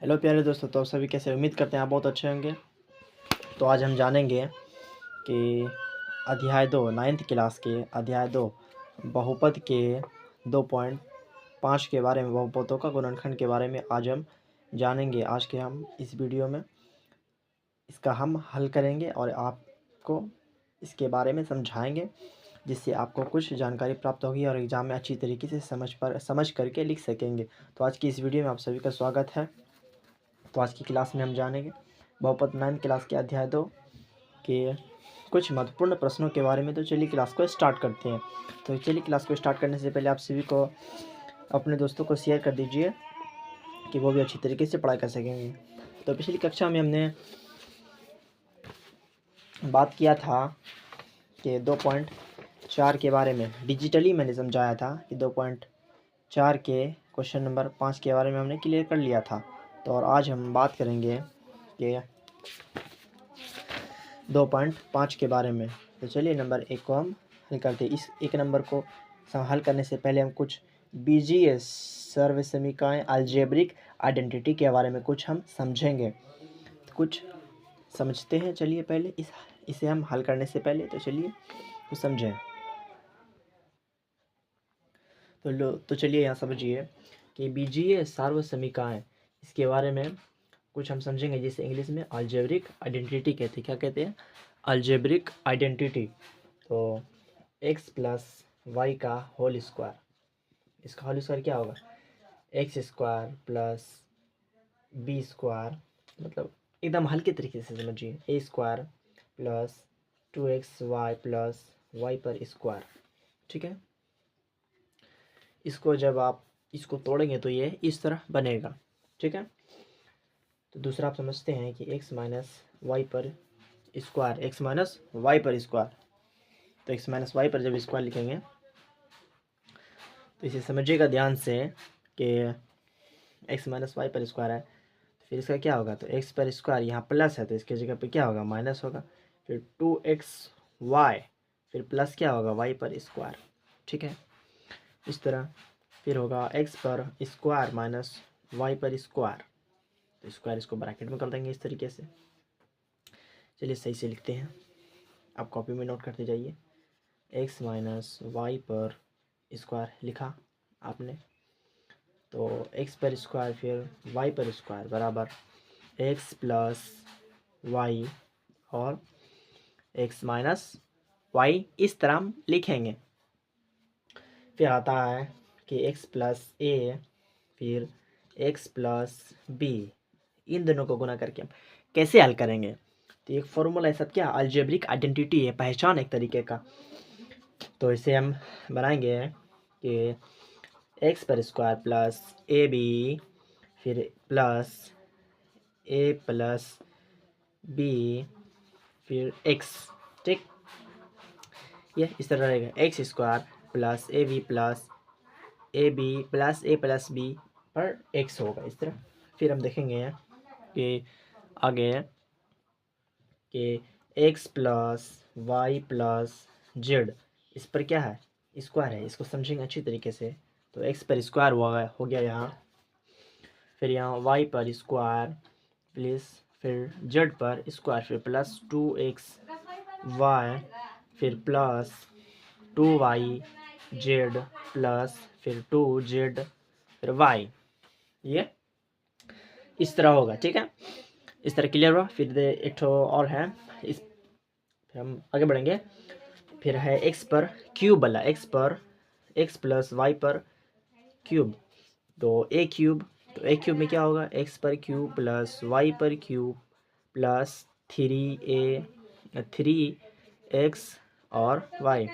Hello प्यारे दोस्तों, तो आप सभी कैसे? उम्मीद करते हैं आप बहुत अच्छे होंगे। तो आज हम जानेंगे कि अध्याय 2 9th क्लास के अध्याय 2 बहुपद के 2.5 के बारे में, बहुपदों का गुणनखंड के बारे में आज हम जानेंगे। आज के हम इस वीडियो में इसका हम हल करेंगे और आपको इसके बारे में समझाएंगे, जिससे आपको कुछ जानकारी प्राप्त होगी और एग्ज़ाम में अच्छी तरीके से समझ करके लिख सकेंगे। तो आज की इस वीडियो में आप सभी का स्वागत है। तो आज की क्लास में हम जानेंगे बहुपद 9th क्लास के अध्याय 2 के कुछ महत्वपूर्ण प्रश्नों के बारे में। तो चलिए क्लास को स्टार्ट करते हैं। तो चलिए क्लास को स्टार्ट करने से पहले आप सभी को अपने दोस्तों को शेयर कर दीजिए कि वो भी अच्छी तरीके से पढ़ाई कर सकेंगे। तो पिछली कक्षा में हमने बात किया था कि 2.4 के बारे में। डिजिटली मैंने समझाया था कि 2.4 के क्वेश्चन नंबर 5 के बारे में हमने क्लियर कर लिया था। तो और आज हम बात करेंगे कि 2.5 के बारे में। तो चलिए नंबर 1 को हम हल करते हैं। इस एक नंबर को हल करने से पहले हम कुछ बीजीय सर्वसमीकरण अलजेब्रिक आइडेंटिटी के बारे में कुछ हम समझेंगे। तो कुछ समझते हैं। चलिए पहले इसे हम हल करने से पहले तो चलिए कुछ समझें। तो चलिए यहाँ समझिए कि बीजीय सार्वसमीकरण, इसके बारे में कुछ हम समझेंगे, जिसे इंग्लिश में अलजेब्रिक आइडेंटिटी कहते हैं। क्या कहते हैं? Algebraic identity. तो x प्लस वाई का होल स्क्वायर, इसका होल स्क्वायर क्या होगा? X square plus b square, मतलब एकदम हल्के तरीके से समझिए, a square plus 2xy plus y पर स्क्वायर। ठीक है, इसको जब आप इसको तोड़ेंगे तो ये इस तरह बनेगा। ठीक है, तो दूसरा आप समझते हैं कि x माइनस वाई पर स्क्वायर, एक्स माइनस वाई पर स्क्वायर। तो एक्स माइनस वाई पर जब स्क्वायर लिखेंगे तो इसे समझिएगा ध्यान से कि एक्स माइनस वाई पर स्क्वायर है, तो फिर इसका क्या होगा? तो एक्स पर स्क्वायर यहाँ प्लस है तो इसके जगह पे क्या होगा? माइनस होगा। फिर 2xy, फिर प्लस क्या होगा? वाई पर स्क्वायर। ठीक है, इस तरह फिर होगा एक्स पर स्क्वायर माइनस वाई पर स्क्वायर। तो स्क्वायर इसको ब्रैकेट में कर देंगे इस तरीके से। चलिए सही से लिखते हैं, आप कॉपी में नोट करते जाइए। एक्स माइनस वाई पर स्क्वायर लिखा आपने, तो एक्स पर स्क्वायर फिर वाई पर स्क्वायर बराबर एक्स प्लस वाई और एक्स माइनस वाई, इस तरह हम लिखेंगे। फिर आता है कि एक्स प्लस ए फिर एक्स प्लस बी, इन दोनों को गुना करके हम कैसे हल करेंगे? तो एक फॉर्मूला है, सब क्या? अलजेब्रिक आइडेंटिटी है, पहचान एक तरीके का। तो इसे हम बनाएंगे कि एक्स पर स्क्वायर प्लस ए बी फिर प्लस ए प्लस बी फिर एक्स। ठीक, ये इस तरह रहेगा, x square plus a b plus a b plus a plus b पर एक्स होगा इस तरह। फिर हम देखेंगे कि आगे कि x plus y plus z, इस पर क्या है? स्क्वायर है, इसको समझेंगे अच्छी तरीके से। तो एक्स पर स्क्वायर हो गया यहाँ, फिर यहाँ वाई पर स्क्वायर प्लस फिर जेड पर स्क्वायर, फिर प्लस 2xy फिर प्लस 2y जेड प्लस फिर 2z फिर y, ये इस तरह होगा। ठीक है, इस तरह क्लियर हुआ। फिर एक और है, इस फिर हम आगे बढ़ेंगे। फिर है एक्स पर क्यूब वाला, एक्स पर एक्स प्लस वाई पर क्यूब, तो ए क्यूब। तो ए क्यूब में क्या होगा? एक्स पर क्यूब प्लस वाई पर क्यूब प्लस 3x और वाई।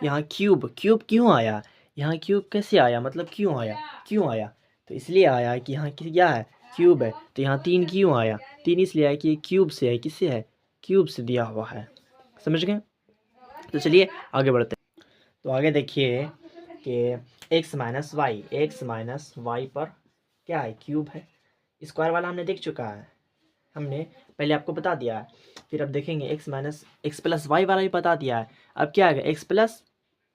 यहाँ क्यूब क्यूब क्यों आया? यहाँ क्यूब कैसे आया? मतलब क्यों आया? तो इसलिए आया कि यहाँ क्या है? क्यूब है। तो यहाँ 3 क्यों आया? 3 इसलिए आया कि क्यूब से है। किससे है? क्यूब से दिया हुआ है। समझ गए? तो चलिए आगे बढ़ते हैं। तो आगे देखिए कि एक्स माइनस वाई पर क्या है? क्यूब है। स्क्वायर वाला हमने देख चुका है, हमने पहले आपको बता दिया है। फिर अब देखेंगे एक्स प्लस वाई वाला भी बता दिया है। अब क्या आएगा?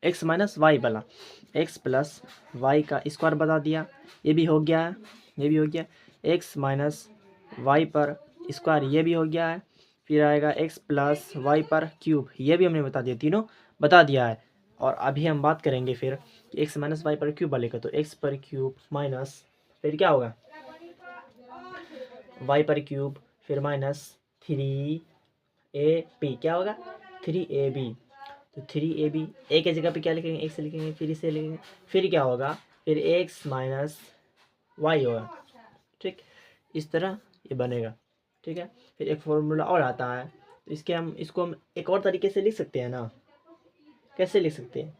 एक्स माइनस वाई वाला, एक्स प्लस वाई का स्क्वायर बता दिया, ये भी हो गया है, ये भी हो गया। एक्स माइनस वाई पर स्क्वायर ये भी हो गया है। फिर आएगा एक्स प्लस वाई पर क्यूब, ये भी हमने बता दिया, तीनों बता दिया है। और अभी हम बात करेंगे फिर कि एक्स माइनस वाई पर क्यूब वाले का, तो एक्स पर क्यूब माइनस फिर क्या होगा वाई पर क्यूब, फिर माइनस 3ab क्या होगा 3ab। तो 3ab ए की जगह पे क्या लिखेंगे एक्स लिखेंगे, फिर इसे लिखेंगे, फिर क्या होगा फिर एक्स माइनस वाई होगा। ठीक, इस तरह ये बनेगा। ठीक है, फिर एक फॉर्मूला और आता है, तो इसको हम एक और तरीके से लिख सकते हैं ना। कैसे लिख सकते हैं,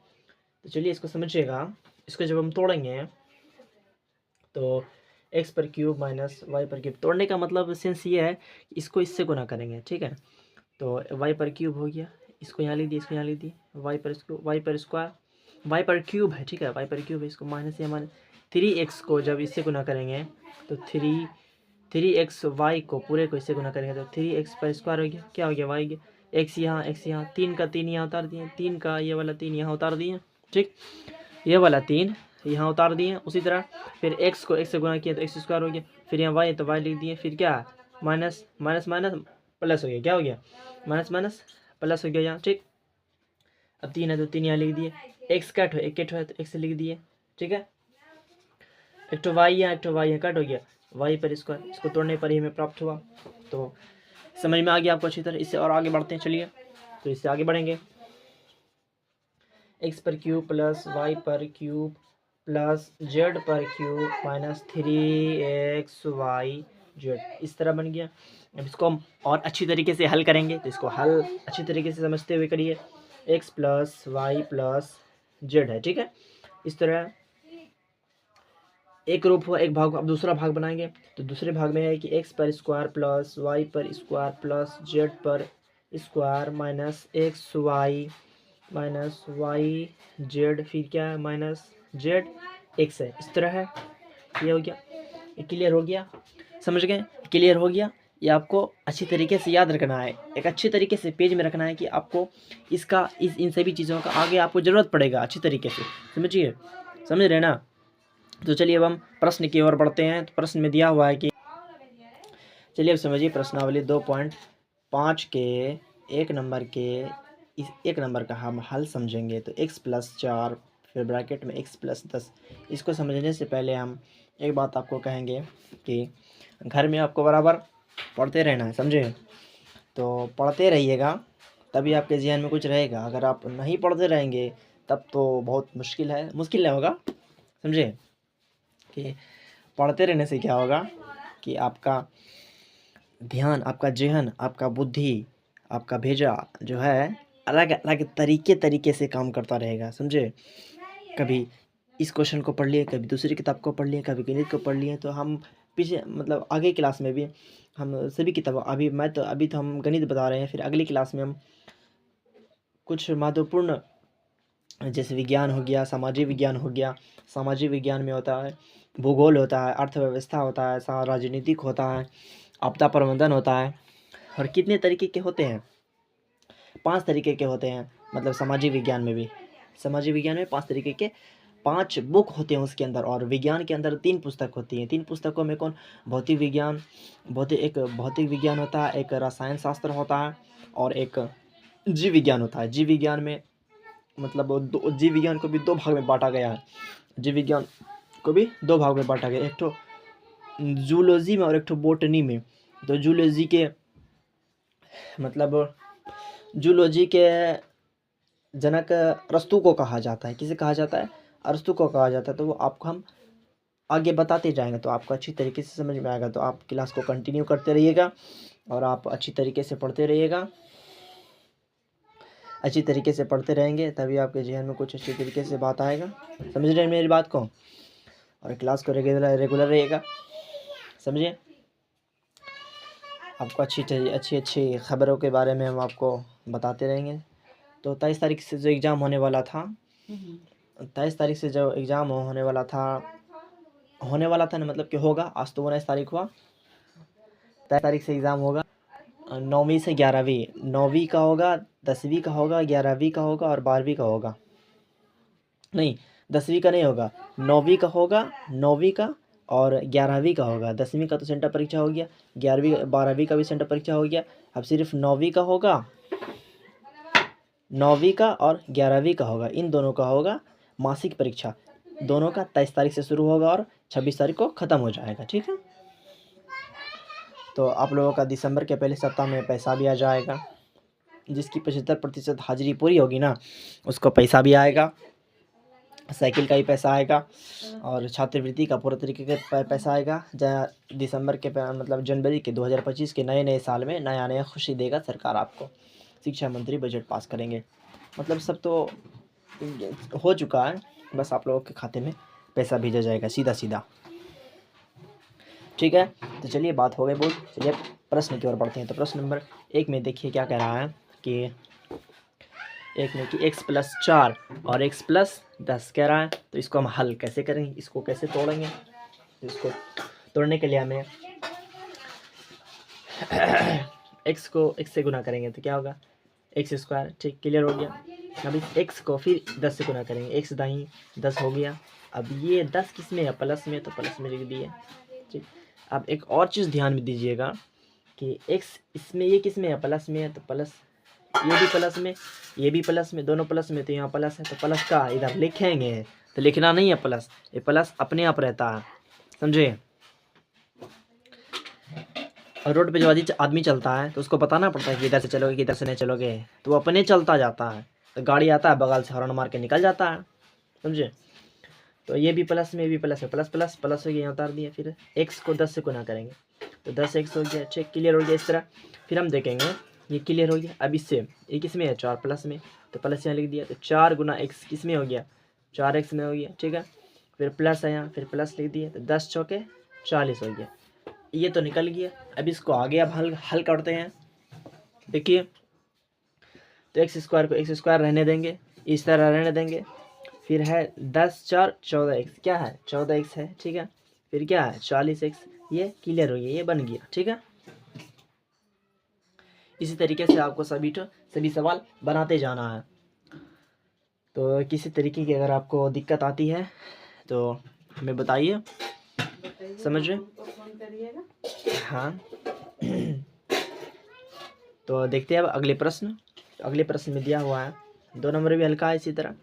तो चलिए इसको समझिएगा। इसको जब हम तोड़ेंगे तो एक्स पर क्यूब माइनस वाई पर क्यूब, तोड़ने का मतलब सेंस ये है कि इसको इससे गुना करेंगे। ठीक है, तो वाई पर क्यूब हो गया, इसको यहाँ लिख दिए, इसको यहाँ लिख दिए, वाई पर स्क्वायर, वाई पर क्यूब है। ठीक है, वाई पर क्यूब है, इसको माइनस या माइनस 3x को जब इससे गुना करेंगे तो 3x वाई को पूरे को इससे गुना करेंगे तो 3x पर स्क्वायर हो गया, क्या हो गया वाई गया, एक्स यहाँ, 3 का 3 यहाँ उतार दिए, 3 का ये वाला 3 यहाँ उतार दिए। ठीक, ये वाला 3 यहाँ उतार दिए। उसी तरह फिर एक्स को एक्स से गुना किया तो एक्स स्क्वायर हो गया, फिर यहाँ वाई तो वाई लिख दिए, फिर क्या माइनस माइनस माइनस प्लस हो गया, क्या हो गया माइनस माइनस प्लस हो गया यहाँ। ठीक, अब 3 है तो 3 यहाँ लिख दिए, एक्स कट हो एक कट है तो एक्स लिख दिए। ठीक है, एक तो वाई यहाँ कट हो गया, वाई पर स्क्वायर, इसको तोड़ने पर ही हमें प्राप्त हुआ। तो समझ में आ गया आपको अच्छी तरह। इससे और आगे बढ़ते हैं, चलिए तो इससे आगे बढ़ेंगे। एक्स पर क्यूब प्लस वाई पर क्यूब प्लस जेड पर क्यूब माइनस 3xy जेड, इस तरह बन गया। अब इसको हम और अच्छी तरीके से हल करेंगे, तो इसको हल अच्छी तरीके से समझते हुए करिए। X plus y plus z है। ठीक है, इस तरह एक रूप हुआ, एक भाग हुआ। अब दूसरा भाग बनाएंगे, तो दूसरे भाग में है कि एक्स पर स्क्वायर प्लस वाई पर स्क्वायर प्लस जेड पर square minus x y minus y z, फिर क्या है माइनस जेड एक्स है। इस तरह है, ये हो गया, ये क्लियर हो गया, समझ गए, क्लियर हो गया। ये आपको अच्छी तरीके से याद रखना है, एक अच्छी तरीके से पेज में रखना है कि आपको इन सभी चीज़ों का आगे आपको ज़रूरत पड़ेगा अच्छी तरीके से, समझिए, समझ रहे ना। तो चलिए अब हम प्रश्न की ओर बढ़ते हैं। तो प्रश्न में दिया हुआ है कि चलिए अब समझिए प्रश्नावली 2.5 के एक नंबर का हम हल समझेंगे। तो x प्लस 4 फिर ब्रैकेट में x प्लस 10। इसको समझने से पहले हम एक बात आपको कहेंगे कि घर में आपको बराबर पढ़ते रहना है, समझे। तो पढ़ते रहिएगा तभी आपके जहन में कुछ रहेगा। अगर आप नहीं पढ़ते रहेंगे तब तो बहुत मुश्किल नहीं होगा, समझे। कि पढ़ते रहने से क्या होगा कि आपका ध्यान, आपका जहन, आपका बुद्धि, आपका भेजा जो है अलग अलग तरीके से काम करता रहेगा, समझे। कभी इस क्वेश्चन को पढ़ लिए, कभी दूसरी किताब को पढ़ लिए, कभी गणित को पढ़ लिए। तो हम पीछे मतलब आगे क्लास में भी हम सभी किताबों अभी तो हम गणित बता रहे हैं, फिर अगली क्लास में हम कुछ महत्वपूर्ण जैसे विज्ञान हो गया, सामाजिक विज्ञान हो गया। सामाजिक विज्ञान में होता है भूगोल, होता है अर्थव्यवस्था, होता है राजनीतिक, होता है आपदा प्रबंधन, होता है। और कितने तरीके के होते हैं, 5 तरीके के होते हैं। मतलब सामाजिक विज्ञान में 5 तरीके के 5 बुक होते हैं उसके अंदर। और विज्ञान के अंदर 3 पुस्तक होती हैं। 3 पुस्तकों में कौन, भौतिक विज्ञान होता है, एक रसायन शास्त्र होता है और एक जीव विज्ञान होता है। जीव विज्ञान में मतलब जीव विज्ञान को भी 2 भाग में बांटा गया है। जीव विज्ञान को भी 2 भाग में बांटा गया, एक तो जूलॉजी में और एक तो बोटनी में। तो जूलॉजी के मतलब जूलॉजी के जनक अरस्तु को कहा जाता है। किसे कहा जाता है, अरस्तु को कहा जाता है। तो वो आपको हम आगे बताते जाएंगे तो आपको अच्छी तरीके से समझ में आएगा। तो आप क्लास को कंटिन्यू करते रहिएगा और आप अच्छी तरीके से पढ़ते रहिएगा। अच्छी तरीके से पढ़ते रहेंगे तभी आपके जहन में कुछ अच्छी तरीके से बात आएगा, समझ रहे हैं मेरी बात को। और क्लास को रेगुलर रहेगा, समझिए। आपको अच्छी खबरों के बारे में हम आपको बताते रहेंगे। तो 23 तारीख से जो एग्ज़ाम होने वाला था, 23 तारीख से जो एग्ज़ाम होने वाला था ना, मतलब कि होगा। आज तो 19 तारीख हुआ, 23 तारीख से एग्ज़ाम होगा। 9वीं से 11वीं, 9वीं का होगा, 10वीं का होगा, 11वीं का होगा और 12वीं का होगा। नहीं, 10वीं का नहीं होगा, 9वीं का होगा, 9वीं का और 11वीं का होगा। 10वीं का तो सेंटर परीक्षा हो गया, 11वीं 12वीं का भी सेंटर परीक्षा हो गया। अब सिर्फ 9वीं का होगा, 9वीं का और 11वीं का होगा, इन दोनों का होगा मासिक परीक्षा। दोनों का 23 तारीख से शुरू होगा और 26 तारीख को ख़त्म हो जाएगा। ठीक है, तो आप लोगों का दिसंबर के पहले सप्ताह में पैसा भी आ जाएगा। जिसकी 75% हाजिरी पूरी होगी ना, उसको पैसा भी आएगा, साइकिल का ही पैसा आएगा और छात्रवृत्ति का पूरा तरीके का पैसा आएगा। दिसंबर के मतलब जनवरी के 2025 के नए साल में नया खुशी देगा सरकार आपको। शिक्षा मंत्री बजट पास करेंगे, मतलब सब तो हो चुका है, बस आप लोगों के खाते में पैसा भेजा जाएगा सीधा सीधा। ठीक है, तो चलिए बात हो गई बहुत। चलिए प्रश्न की ओर बढ़ते हैं। तो प्रश्न नंबर 1 में देखिए क्या कह रहा है कि एक में कि x+4 और x+10 कह रहा है। तो इसको हम हल कैसे करेंगे, इसको कैसे तोड़ेंगे। इसको तोड़ने के लिए हमें x को x से गुना करेंगे तो क्या होगा, x²। ठीक, क्लियर हो गया। अब इस x को फिर 10 से गुना करेंगे, x दाई 10 हो गया। अब ये 10 किस में है, प्लस में, तो प्लस में लिख दिए। ठीक, अब एक और चीज़ ध्यान में दीजिएगा कि x इसमें ये किस में है, प्लस में है, तो प्लस, ये भी प्लस में, ये भी प्लस में, दोनों प्लस में, तो यहाँ प्लस है, तो प्लस का इधर लिखेंगे, तो लिखना नहीं है प्लस, ये प्लस अपने आप रहता है, समझे। और रोड पे जो आदमी चलता है तो उसको बताना पड़ता है कि इधर से चलोगे कि इधर से नहीं चलोगे, तो वो अपने चलता जाता है। तो गाड़ी आता है बगल से हॉर्न मार के निकल जाता है, समझे। तो ये भी प्लस में, ये भी प्लस है, प्लस प्लस प्लस हो गया, यहाँ उतार दिया। फिर x को 10 से गुना करेंगे तो 10x हो गया। ठीक, क्लियर हो गया। इस तरह फिर हम देखेंगे, ये क्लियर हो गया। अब इससे ये किस में है, 4 प्लस में, तो प्लस यहाँ लिख दिया। तो 4 गुना x किस में हो गया, 4x में हो गया। ठीक है, फिर प्लस है यहाँ, फिर प्लस लिख दिए, तो 10 चौके 40 हो गया। ये तो निकल गया। अब इसको आगे अब हल करते हैं। देखिए, तो x² को x² रहने देंगे, इस तरह रहने देंगे। फिर है 10 4 14x, क्या है 14x है। ठीक है, फिर क्या है 40x, ये क्लियर हो गया, ये बन गया। ठीक है, इसी तरीके से आपको सभी सवाल बनाते जाना है। तो किसी तरीके की अगर आपको दिक्कत आती है तो हमें बताइए, समझ रहे। हाँ तो देखते हैं अब अगले प्रश्न। अगले प्रश्न में दिया हुआ है 2 नंबर भी हल्का है इसी तरह,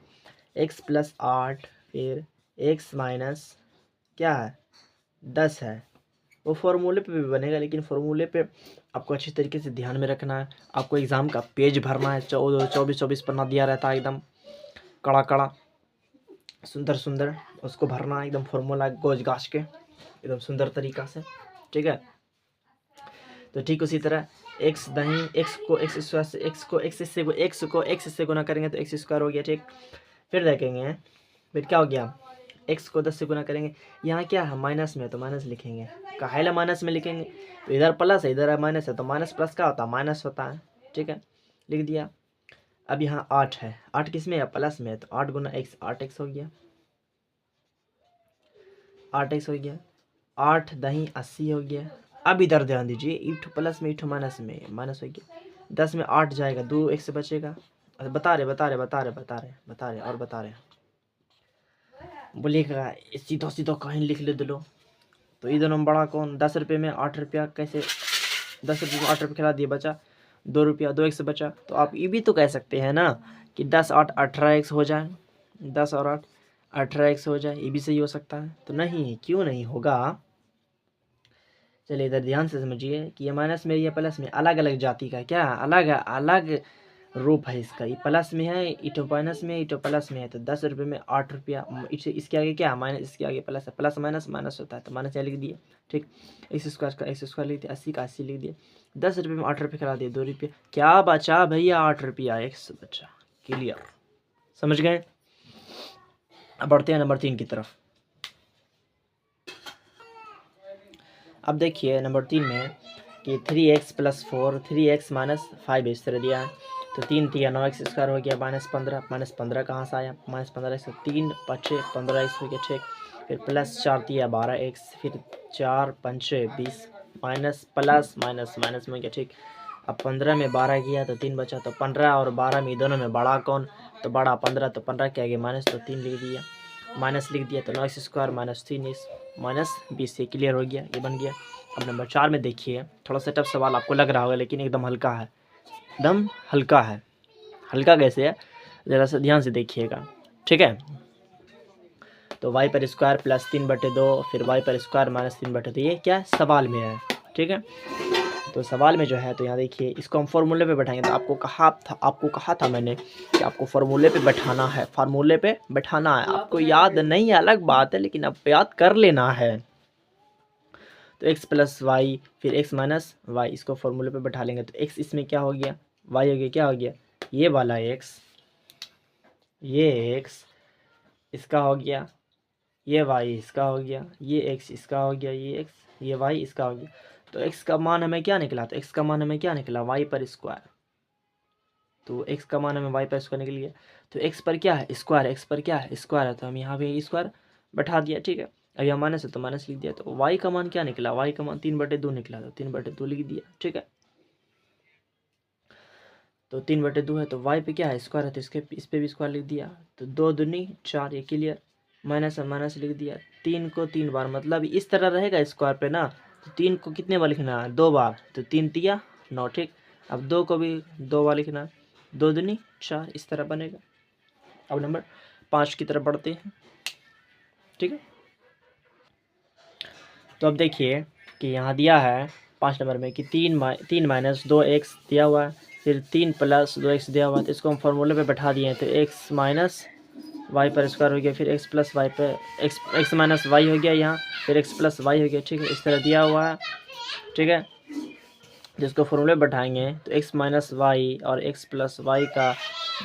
x+8 फिर x- क्या है 10 है। वो फॉर्मूले पे भी बनेगा, लेकिन फॉर्मूले पे आपको अच्छी तरीके से ध्यान में रखना है। आपको एग्ज़ाम का पेज भरना है, 24 पन्ना दिया रहता है, एकदम कड़ा कड़ा सुंदर सुंदर, उसको भरना है एकदम फॉर्मूला गोज गाछ के एकदम सुंदर तरीक़ा से। ठीक है, तो ठीक उसी तरह x दही x को x से गुना करेंगे तो x² हो गया। ठीक, फिर देखेंगे फिर क्या हो गया, x को 10 से गुना करेंगे। यहाँ क्या है, माइनस में है तो माइनस लिखेंगे, काहेला माइनस में लिखेंगे, तो इधर प्लस है इधर माइनस है, तो माइनस प्लस क्या होता है, माइनस होता है। ठीक है, लिख दिया। अब यहाँ 8 है, 8 किस में है, प्लस में है, तो 8 गुना x 8x हो गया, 8x हो गया। 8 दही 80 हो गया। अब इधर ध्यान दीजिए, इठ प्लस में इठ माइनस में, माइनस हो गया। 10 में 8 जाएगा, 2 x से बचेगा। बता रहे और बता रहे बोलिएगा, सीधा सीधा कहीं लिख ले दो। तो इधर में बड़ा कौन, 10 रुपये में 8 रुपया, कैसे 10 रुपये में 8 रुपये खिला दिए, बचा 2 रुपया, 2 x बचा। तो आप ये भी तो कह सकते हैं ना कि 10 8 18x हो जाए, 10 और 8 18x हो जाए, ये भी सही हो सकता है। तो नहीं, क्यों नहीं होगा, चलिए इधर ध्यान से समझिए कि ये माइनस में, ये प्लस में, अलग अलग जाति का क्या अलग अलग रूप है इसका। ये प्लस में है, इटो माइनस में, इटो प्लस में है। तो 10 रुपये में 8 रुपया, इसके आगे क्या माइनस, इसके आगे प्लस है, प्लस माइनस माइनस होता है, तो माइनस यहाँ लिख दिए। ठीक, x² का x² लिख दिया, 80 का 80 लिख दिए। 10 रुपये में 8 रुपये खिला दिए, 2 रुपये, क्या बचा भैया, 8 रुपया x बचा। क्लियर, समझ गए। अब बढ़ते हैं नंबर 3 की तरफ। अब देखिए नंबर 3 में कि 3x + 4 3x - 5 इस तरह दिया है। तो 3 3 9x² हो गया, -15 कहाँ से आया, -15x, 3 5 15x हो गया। ठीक, फिर +4 3 12x, फिर 4 5 20, माइनस प्लस माइनस माइनस में हो गया। ठीक, अब 15 में 12 गया तो 3 बचा। तो 15 और 12 में दोनों में बड़ा कौन, तो बड़ा 15, तो 15 के आगे माइनस, तो 3 लिख दिया, माइनस लिख दिया। तो 9x² - 3x, -20। ये क्लियर हो गया, ये बन गया। अब नंबर 4 में देखिए, थोड़ा सा टफ सवाल आपको लग रहा होगा, लेकिन एकदम हल्का है, एकदम हल्का है। हल्का कैसे है, ज़रा सा ध्यान से देखिएगा, ठीक है। तो y पर स्क्वायर प्लस 3/2, फिर y पर स्क्वायर -3/2, ये क्या है, सवाल में है, ठीक है। तो सवाल में जो है, तो यहाँ देखिए, इसको हम फार्मूले पे बैठाएंगे। तो आपको कहा था मैंने कि आपको फार्मूले पे बैठाना है, फार्मूले पे बैठाना है। आपको याद नहीं है अलग बात है, लेकिन अब याद कर लेना है। तो x प्लस वाई, फिर x माइनस वाई, इसको फार्मूले पे बैठा लेंगे। तो x इसमें क्या हो गया, y हो गया, क्या हो गया, ये वाला x, ये x इसका हो गया, ये y इसका हो गया, ये x इसका हो गया, ये x, ये y इसका हो गया। तो x का मान हमें क्या निकला, तो x का मान हमें क्या निकला, y पर स्क्वायर। तो x का मान हमें y पर स्क्वायर निकल गया। तो x पर क्या है, स्क्वायर, x पर क्या है, स्क्वायर है, तो हम यहाँ पे स्क्वायर बैठा दिया, ठीक है। अब यहाँ माइनस है तो माइनस लिख दिया। तो y का मान क्या निकला, y का मान 3/2 निकला, तो 3/2 लिख दिया, ठीक है। तो 3/2 है, तो y पे क्या है, स्क्वायर है, तो इस पे भी स्क्वायर लिख दिया। तो 2 दूनी 4, ये क्लियर। माइनस है, माइनस लिख दिया। 3 को 3 बार, मतलब इस तरह रहेगा स्क्वायर पे ना, तो 3 को कितने बार लिखना है, 2 बार। तो 3 तिया 9, ठीक। अब 2 को भी 2 बार लिखना है, 2 दूनी 4, इस तरह बनेगा। अब नंबर 5 की तरफ बढ़ते हैं, ठीक है। तो अब देखिए कि यहाँ दिया है 5 नंबर में कि 3 माइनस 2x दिया हुआ है, फिर 3 प्लस 2x दिया हुआ है। तो इसको हम फार्मूले पे बैठा दिए हैं। तो x माइनस वाई पर स्क्वायर हो गया, फिर x प्लस वाई पे x माइनस वाई हो गया यहाँ, फिर x प्लस वाई हो गया, ठीक है। इस तरह दिया हुआ है, ठीक है। जिसको फॉर्मूले बैठाएंगे तो x माइनस वाई और x प्लस वाई का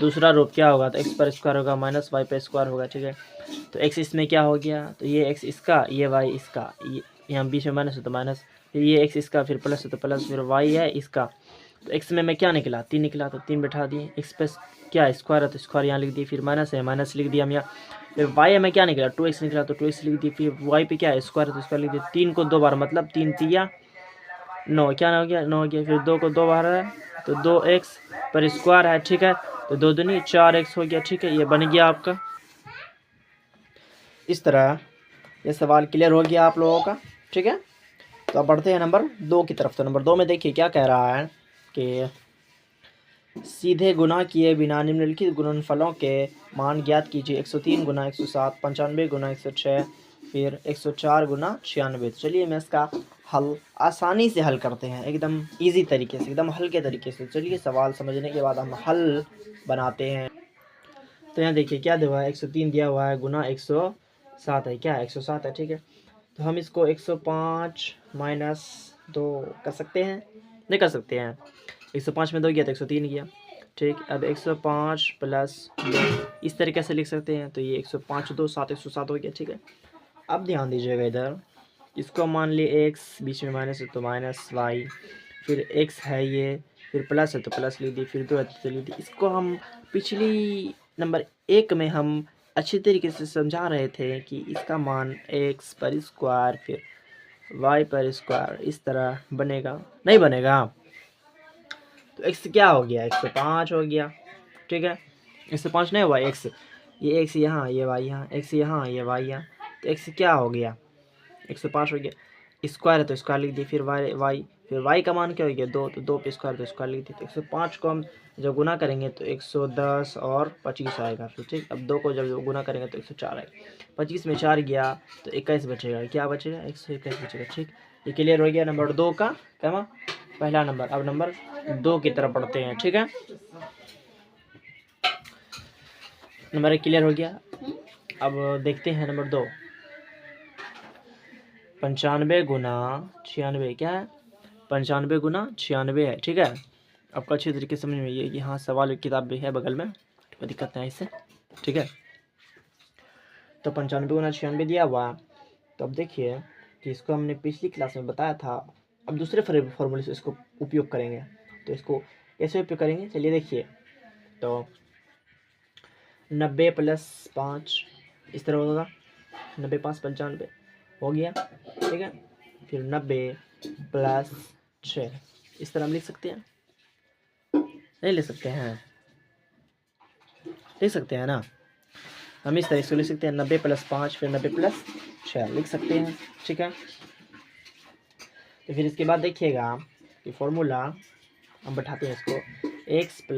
दूसरा रूप क्या होगा, तो x पर स्क्वायर होगा माइनस वाई पर स्क्वायर होगा, ठीक है। तो x इसमें क्या हो गया, तो ये x इसका, ये y इसका, ये यहाँ बीच में माइनस है तो माइनस, फिर ये x इसका, फिर प्लस है तो प्लस, फिर y है इसका। तो x में क्या निकला, 3 निकला, तो 3 बैठा दिए। x पे क्या स्क्वायर है तो स्क्वायर यहाँ लिख दिए, फिर माइनस है माइनस लिख दिया हम यहाँ। फिर y में क्या निकला, 2x निकला, तो 2x लिख दिए। फिर y पे क्या है, स्क्वायर है तो स्क्वायर लिख दिए। 3 को 2 बार, मतलब 3 तिया 9, क्या हो गया, 9 हो गया। फिर 2 को 2 बार है तो 2x पर स्क्वायर है, ठीक है। तो 2 दूनी 4x हो गया, ठीक है। ये बन गया आपका। इस तरह ये सवाल क्लियर हो गया आप लोगों का, ठीक है। तो अब बढ़ते हैं नंबर 2 की तरफ। तो नंबर 2 में देखिए क्या कह रहा है कि सीधे गुना किए बिना निम्नलिखित गुणनफलों के मान ज्ञात कीजिए। 103 गुना 107, 95 गुना 106, फिर 104 गुना 96। तो चलिए मैं इसका हल आसानी से हल करते हैं, एकदम इजी तरीके से, एकदम हल्के तरीके से। चलिए सवाल समझने के बाद हम हल बनाते हैं। तो यहाँ देखिए क्या दिया हुआ है, 103 दिया हुआ है, गुना 107 है, क्या है 107 है, ठीक है। तो हम इसको 105 माइनस 2 कर सकते हैं, नहीं कर सकते हैं। 105 में 2 गया तो 103 गया, ठीक। अब 105 प्लस 2 इस तरीके से लिख सकते हैं। तो ये 105 2 7 107 हो गया, ठीक है। अब ध्यान दीजिएगा इधर, इसको मान लिए x, बीच में माइनस है तो माइनस y, फिर x है ये, फिर प्लस है तो प्लस लिख दी, फिर 2 है तो लिख दी। इसको हम पिछली नंबर 1 में हम अच्छी तरीके से समझा रहे थे कि इसका मान x पर स्क्वायर फिर y पर स्क्वायर इस तरह बनेगा, नहीं बनेगा। तो x क्या हो गया, 105 हो गया, ठीक है। 105 नहीं हुआ, x, ये x यहाँ, ये y यहाँ, x यहाँ, ये y यहाँ। तो x क्या हो गया, 105 हो गया। स्क्वायर है तो स्क्वायर लिख दिए, फिर फिर y का मान क्या हो गया 2, तो 2 पे स्क्वायर तो स्क्वायर लिख दिए। तो 105 को हम जब गुना करेंगे तो 110 और 25 आएगा, फिर ठीक। अब 2 को जब गुना करेंगे तो 104 आएगा। 25 में 4 गया तो 21 बचेगा, क्या बचेगा 121 बचेगा, ठीक। ये क्लियर हो गया नंबर 2 का क्या पहला नंबर। अब नंबर 2 की तरफ बढ़ते हैं, ठीक है। नंबर 1 क्लियर हो गया। अब देखते हैं नंबर 2। 95 गुना 96 क्या है, 95 गुना 96 है, ठीक है। आपको अच्छी तरीके से समझ में ये कि हाँ सवाल किताब भी है बगल में, कोई दिक्कत नहीं इससे, ठीक है। तो 95 गुना 96 दिया हुआ। तो अब देखिए कि इसको हमने पिछली क्लास में बताया था। अब दूसरे फॉर्मूले से इसको उपयोग करेंगे। तो इसको कैसे उपयोग करेंगे, चलिए देखिए। तो 90 प्लस 5 इस तरह होगा, 90 5 95 हो गया, ठीक है। फिर 90 प्लस 6 इस तरह हम लिख सकते हैं, नहीं लिख सकते हैं, लिख सकते हैं ना। हम इस तरह इसको लिख सकते हैं 90 + 5 फिर 90 + 6 लिख सकते हैं। ठीक है, तो फिर इसके बाद देखिएगा कि फॉर्मूला हम बैठाते हैं इसको x +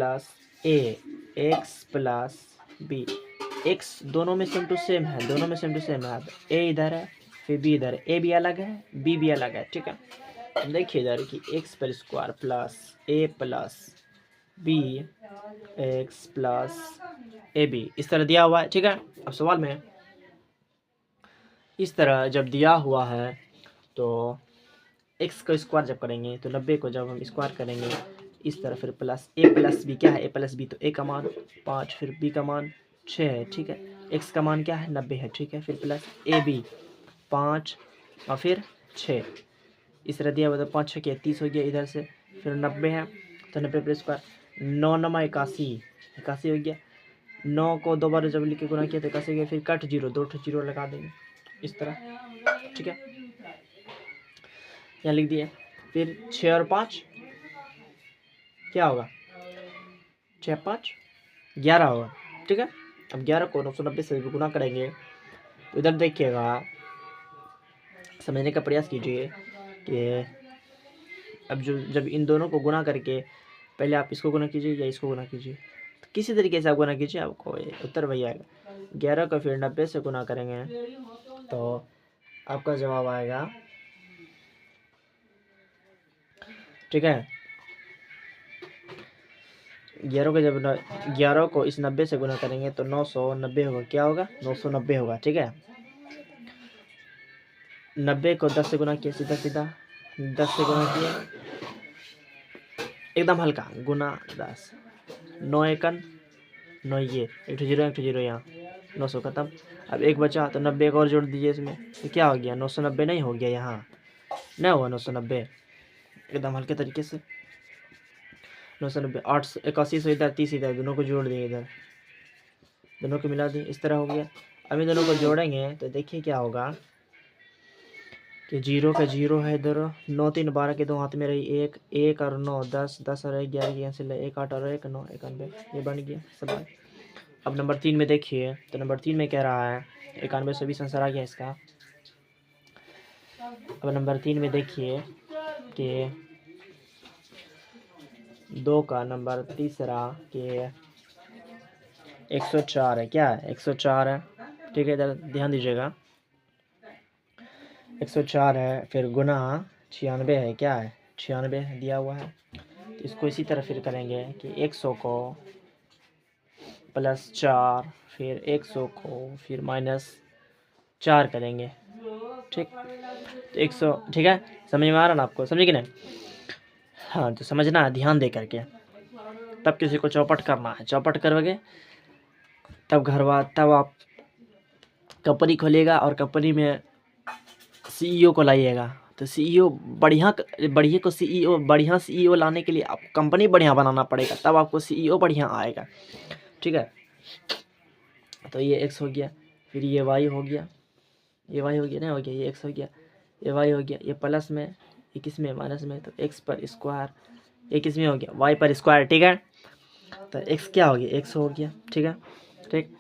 a x + b। x दोनों में सेम टू सेम है, दोनों में सेम टू सेम है। a इधर है फिर b इधर है, a भी अलग है b भी अलग है। ठीक है, देखिए इधर कि x² + a + b x + ab इस तरह दिया हुआ है। ठीक है, अब सवाल में इस तरह जब दिया हुआ है तो x को स्क्वायर जब करेंगे तो 90 को जब हम स्क्वायर करेंगे इस तरह, फिर प्लस a + b क्या है, a + b तो a का मान 5 फिर b का मान 6 है। ठीक है, x का मान क्या है 90 है। ठीक है, फिर प्लस ab 5 और फिर 6 इस तरह दिया हुआ, तो 5 6 के 30 हो गया इधर से, फिर 90 है तो 90 पर स्क्वायर 9 9 81 हो गया। 9 को 2 बार जब लिख के गुना किया तो 81 हो गया। फिर कट 0 2 जीरो लगा देंगे इस तरह। ठीक है, यहाँ लिख दिए। फिर 6 और 5 क्या होगा, 6 5 11 होगा। ठीक है, अब 11 को 990 से गुना करेंगे तो इधर देखिएगा, समझने का प्रयास कीजिए कि अब जब इन दोनों को गुना करके पहले आप इसको गुना कीजिए या इसको गुना कीजिए, तो किसी तरीके से आप गुना कीजिए, आपको उत्तर वही आएगा। 11 को फिर 90 से गुना करेंगे तो आपका जवाब आएगा। ठीक है, 11 को इस 90 से गुना करेंगे तो 990 होगा। क्या होगा, 990 होगा। ठीक है, 90 को 10 से गुना किया, सीधा सीधा 10 से गुना किया, एकदम हल्का गुना 10, 9 एकन 9 ये 1 0 यहाँ 900 खत्म। अब एक बचा तो 90 को और जोड़ दीजिए इसमें, तो क्या हो गया 990 नहीं हो गया, यहाँ नहीं हुआ 990, एकदम हल्के तरीके से 990 81 से इधर 30 इधर, दोनों को जोड़ दिए, इधर दोनों को मिला दिए, इस तरह हो गया। अब इन दोनों को जोड़ेंगे तो देखिए क्या होगा कि 0 का 0 है इधर, 9 3 12 के 2 हाथ में रही, 1 1 और 9 10 10 और 11 कैंसिल है, 1 8 और 1 9 91, ये बन गया सवाल। अब नंबर 3 में देखिए, तो नंबर 3 में कह रहा है 91 से 20 आंसर आ गया इसका। अब नंबर 3 में देखिए कि 2 का नंबर तीसरा कि 104 है, क्या है 104 है। ठीक है, इधर ध्यान दीजिएगा 104 है, फिर गुना 96 है, क्या है 96 दिया हुआ है। तो इसको इसी तरह फिर करेंगे कि 100 को +4 फिर 100 को फिर -4 करेंगे। ठीक, तो 100, ठीक है, समझ में आ रहा ना आपको, समझे कि नहीं। हाँ, तो समझना है ध्यान दे करके, तब किसी को चौपट करना है, चौपट करोगे तब तब आप कंपनी खोलिएगा और कंपनी में सीईओ को लाइएगा। तो सीईओ बढ़िया को बढ़िया सीईओ लाने के लिए आपको कंपनी बढ़िया बनाना पड़ेगा, तब आपको सीईओ बढ़िया आएगा। ठीक है, तो ये x हो गया, फिर ये y हो गया, ये y हो गया नहीं हो गया, ये x हो गया, ये y हो गया, ये प्लस में, ये किस में माइनस में, तो x पर स्क्वायर, ये किस में हो गया y पर स्क्वायर। ठीक है, तो x क्या हो गया, x हो गया। ठीक है, ठीक,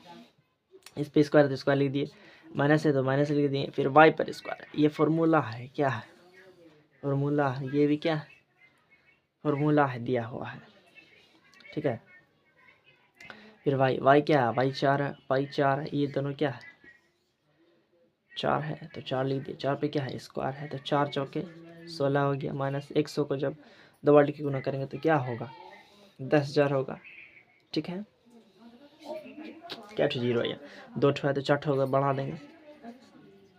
इस पे स्क्वायर तो स्क्वायर लिख दिए, माइनस है तो माइनस लिख दिए, फिर y पर स्क्वायर, ये फॉर्मूला है, क्या है फॉर्मूला है, ये भी क्या है फॉर्मूला है, दिया हुआ है। ठीक है, फिर y क्या है, y 4 है, y 4 है, ये दोनों क्या है 4 है तो 4 लिख दिए, 4 पे क्या है स्क्वायर है, तो 4 चौके 16 हो गया, माइनस 100 को जब 2 बार लिख के गुना करेंगे तो क्या होगा 10,000 होगा। ठीक है, क्या 0 है, 2 है तो 4 होगा, बढ़ा देंगे,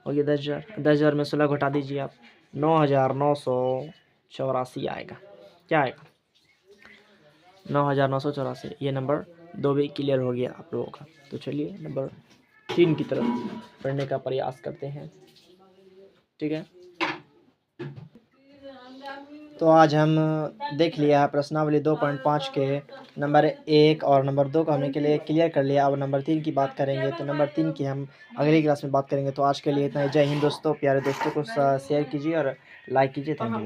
हो गया 10,000। 10,000 में 16 घटा दीजिए आप, 9,984 आएगा। क्या आएगा 9,984। ये नंबर 2 भी क्लियर हो गया आप लोगों का। तो चलिए नंबर 3 की तरफ पढ़ने का प्रयास करते हैं। ठीक है, तो आज हम देख लिया प्रश्नावली 2.5 के नंबर 1 और नंबर 2 को हमने के लिए क्लियर कर लिया। अब नंबर 3 की बात करेंगे, तो नंबर 3 की हम अगली क्लास में बात करेंगे। तो आज के लिए इतना ही। जय हिंद दोस्तों, प्यारे दोस्तों को शेयर कीजिए और लाइक कीजिए। Thank you.